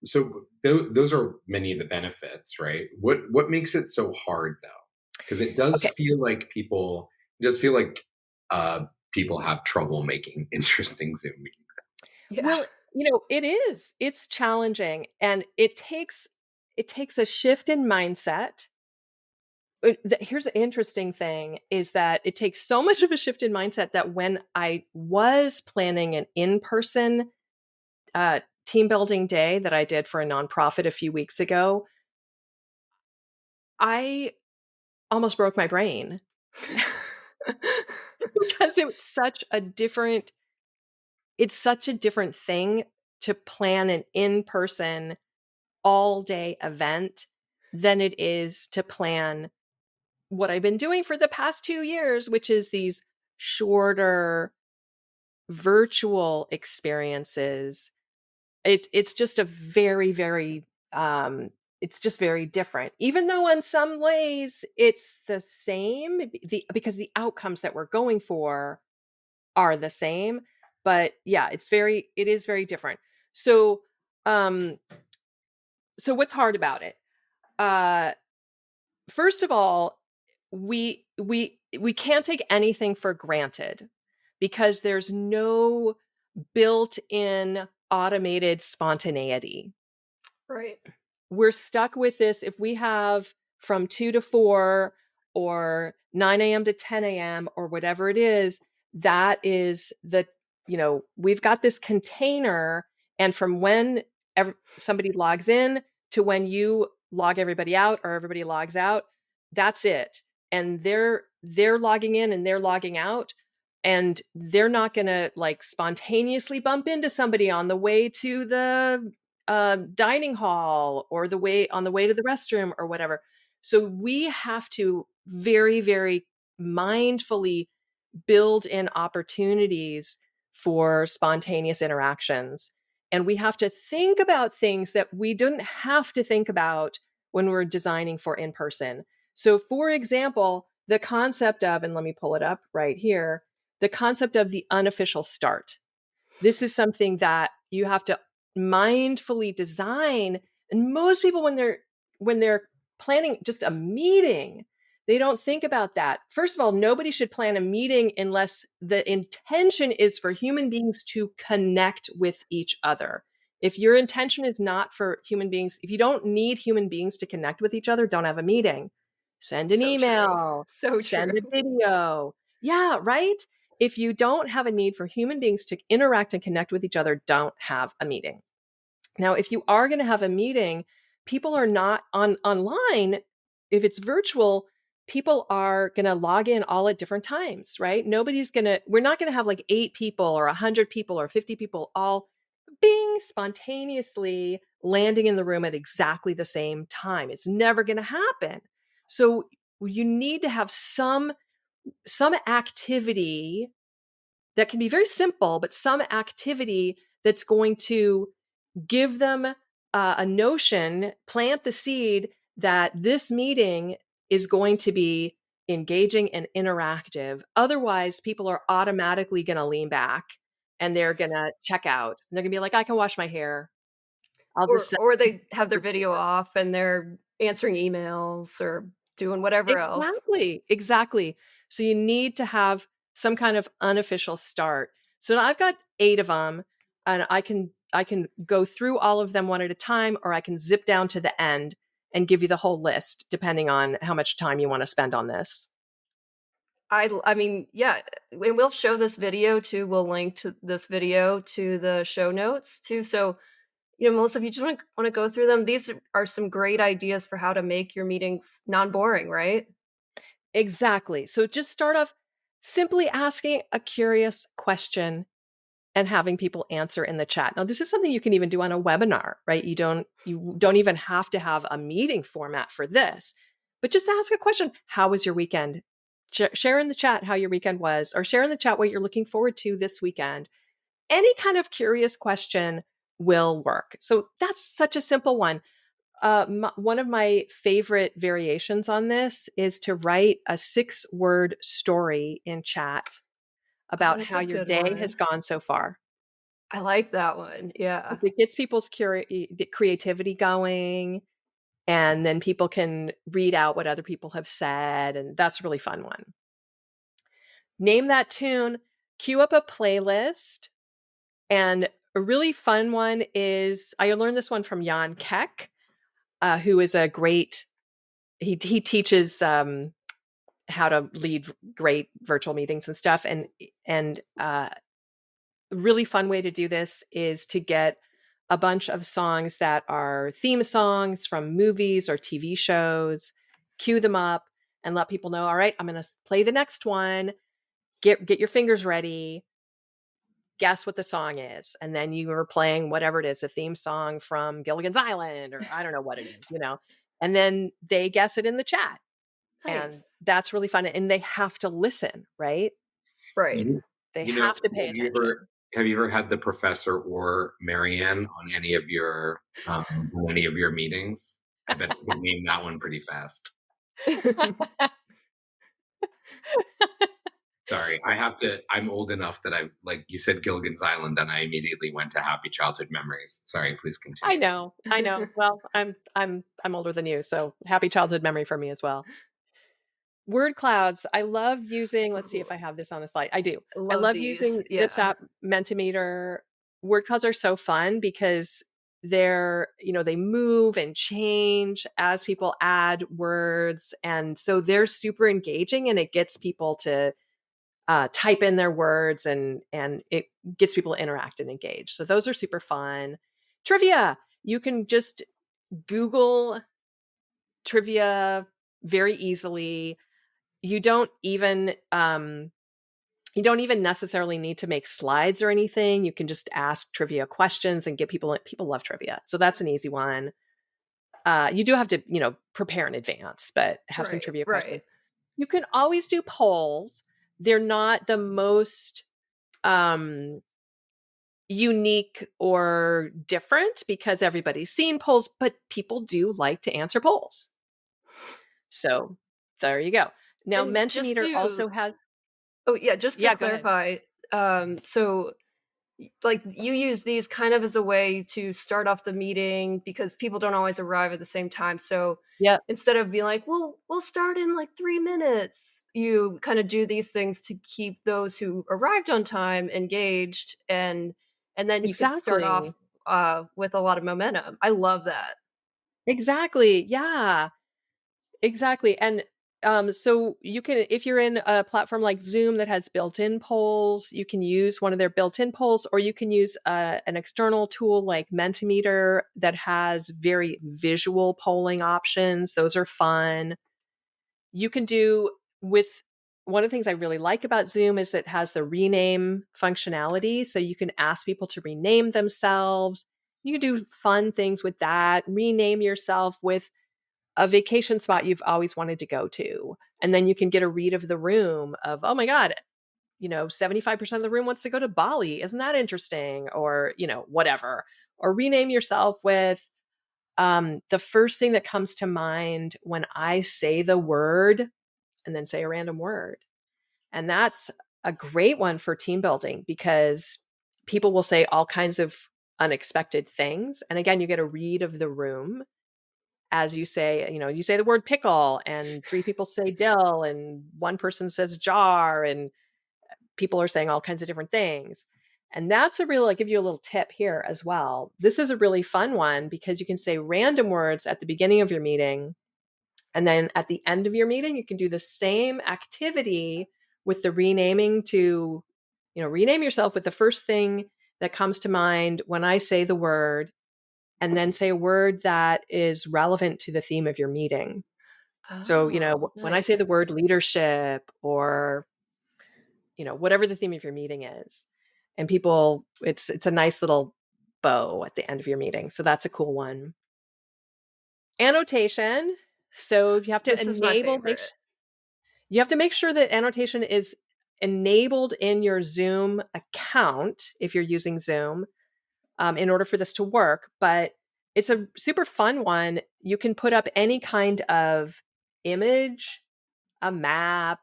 So those are many of the benefits, right? What makes it so hard though? Because it does Okay. feel like just feel like people have trouble making interesting Zoom meetings. Yeah. Well, it is. It's challenging and it takes a shift in mindset. Here's an interesting thing is that it takes so much of a shift in mindset that when I was planning an in-person team building day that I did for a nonprofit a few weeks ago, I almost broke my brain because it's such a different thing to plan an in-person all day event than it is to plan what I've been doing for the past 2 years, which is these shorter virtual experiences. It's just a very, very, it's just very different. Even though in some ways it's the same, because the outcomes that we're going for are the same, but yeah, it is very different. So, um, so what's hard about it? Uh, First of all, we can't take anything for granted because there's no built-in automated spontaneity. Right. We're stuck with this if we have from 2 to 4 or 9 a.m. to 10 a.m. or whatever it is, that is we've got this container, and from when somebody logs in to when you log everybody out or everybody logs out, that's it. And they're logging in and they're logging out, and they're not going to like spontaneously bump into somebody on the way to the dining hall or on the way to the restroom or whatever. So we have to very, very mindfully build in opportunities for spontaneous interactions. And we have to think about things that we didn't have to think about when we're designing for in person. So, for example, the concept of, and let me pull it up right here, the concept of the unofficial start. This is something that you have to mindfully design. And most people, when they're planning just a meeting, they don't think about that. First of all, nobody should plan a meeting unless the intention is for human beings to connect with each other. If your intention is not for human beings, if you don't need human beings to connect with each other, don't have a meeting. Send an So true. email, So send true. a video. Yeah, right? If you don't have a need for human beings to interact and connect with each other, don't have a meeting. Now, if you are going to have a meeting, people are not online. If it's virtual, people are going to log in all at different times, right? We're not going to have like 8 people or 100 people or 50 people all being spontaneously landing in the room at exactly the same time. It's never going to happen. So you need to have some activity that can be very simple, but some activity that's going to give them a notion, plant the seed that this meeting is going to be engaging and interactive. Otherwise, people are automatically going to lean back and they're going to check out. And they're going to be like, I can wash my hair. I'll just Or send or they have their video off and they're answering emails or doing whatever else. Exactly, exactly. So you need to have some kind of unofficial start. So now I've got 8 of them, and I can go through all of them one at a time, or I can zip down to the end and give you the whole list depending on how much time you want to spend on this. I mean, yeah, and we'll show this video too. We'll link to this video to the show notes too. So, Melissa, if you just want to go through them, these are some great ideas for how to make your meetings non-boring, right? Exactly. So just start off simply asking a curious question and having people answer in the chat. Now, this is something you can even do on a webinar, right? You don't even have to have a meeting format for this, but just ask a question. How was your weekend? Share in the chat how your weekend was, or share in the chat what you're looking forward to this weekend. Any kind of curious question will work. So that's such a simple one. One of my favorite variations on this is to write a 6-word story in chat Oh, about that's how a your good day has one. gone so far. I like that one. Yeah. It gets people's the creativity going, and then people can read out what other people have said, and that's a really fun one. Name that tune, queue up a playlist, and a really fun one is I learned this one from Jan Keck, who is a great he teaches how to lead great virtual meetings and stuff, and really fun way to do this is to get a bunch of songs that are theme songs from movies or TV shows, cue them up, and let people know, all right, I'm going to play the next one. Get your fingers ready. Guess what the song is. And then you are playing whatever it is, a theme song from Gilligan's Island, or I don't know what it is, and then they guess it in the chat. And Nice. that's really fun. And they have to listen, right? Right. You, They you know, have to pay attention. have you ever had the professor or Marianne on any of your meetings? I bet you can name that one pretty fast. Sorry, I'm old enough that like you said Gilligan's Island, and I immediately went to happy childhood memories. Sorry, please I continue. know. I know. Well, I'm older than you, so happy childhood memory for me as well. Word clouds. I love using, let's see Ooh, if I have this on a slide. I do. I I love love these. using this Yeah. app, Mentimeter. Word clouds are so fun because they move and change as people add words. And so they're super engaging, and it gets people to type in their words, and it gets people to interact and engage. So those are super fun. Trivia. You can just Google trivia very easily. You don't even necessarily need to make slides or anything. You can just ask trivia questions and get people love trivia. So that's an easy one. You do have to, prepare in advance, but have some Right. trivia questions. Right. You can always do polls. They're not the most um unique or different because everybody's seen polls, but people do like to answer polls. So there you go. Now, And just Mentimeter to also has, Oh, yeah, just to yeah, go ahead. clarify, so like you use these kind of as a way to start off the meeting because people don't always arrive at the same time. So Yep, instead of being like, well, we'll start in like 3 minutes, you kind of do these things to keep those who arrived on time engaged, and then you could start off exactly. with a lot of momentum. I love that. Exactly. Yeah. Exactly. And so you can, if you're in a platform like Zoom that has built-in polls, you can use one of their built-in polls, or you can use an external tool like Mentimeter that has very visual polling options. Those are fun. You can do with one of the things I really like about Zoom is it has the rename functionality. So you can ask people to rename themselves. You can do fun things with that. Rename yourself with a vacation spot you've always wanted to go to. And then you can get a read of the room of, oh my God, 75% of the room wants to go to Bali. Isn't that interesting? Or, whatever. Or rename yourself with the first thing that comes to mind when I say the word and then say a random word. And that's a great one for team building because people will say all kinds of unexpected things. And again, you get a read of the room as you say the word pickle and three people say dill and one person says jar and people are saying all kinds of different things. And that's I'll give you a little tip here as well. This is a really fun one because you can say random words at the beginning of your meeting. And then at the end of your meeting, you can do the same activity with the renaming to, rename yourself with the first thing that comes to mind when I say the word, and then say a word that is relevant to the theme of your meeting. So, Oh, when I say the nice. word leadership or, whatever the theme of your meeting is, and people, it's a nice little bow at the end of your meeting. So that's a cool one. Annotation. So you have to This is my favorite. you have to make sure that annotation is enabled in your Zoom account if you're using Zoom in order for this to work. But it's a super fun one. You can put up any kind of image, a map,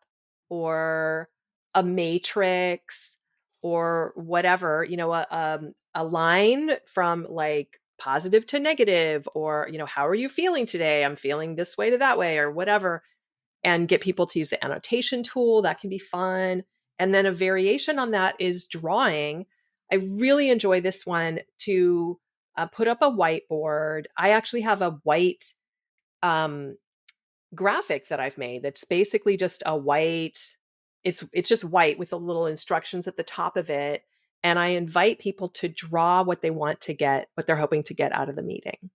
or a matrix, or whatever, a line from like positive to negative, or, how are you feeling today? I'm feeling this way to that way, or whatever, and get people to use the annotation tool. That can be fun. And then a variation on that is drawing. I really enjoy this one to put up a whiteboard. I actually have a white graphic that I've made that's basically just a white, it's just white with the little instructions at the top of it. And I invite people to draw what they want to get, what they're hoping to get out of the meeting.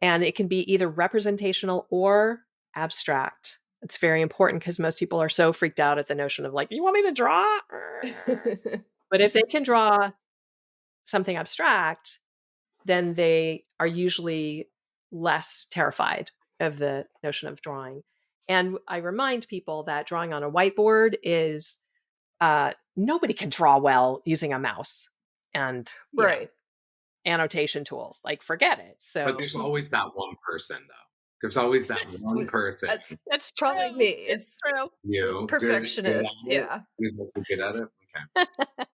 And it can be either representational or abstract. It's very important because most people are so freaked out at the notion of like, you want me to draw? But if they can draw something abstract, then they are usually less terrified of the notion of drawing. And I remind people that drawing on a whiteboard is nobody can draw well using a mouse and Right. annotation tools. Like, forget it. So, But there's always that one person, though. There's always that one person. That's probably me. It's true. You Perfectionist. good at it? Yeah. You're also good at it. Okay.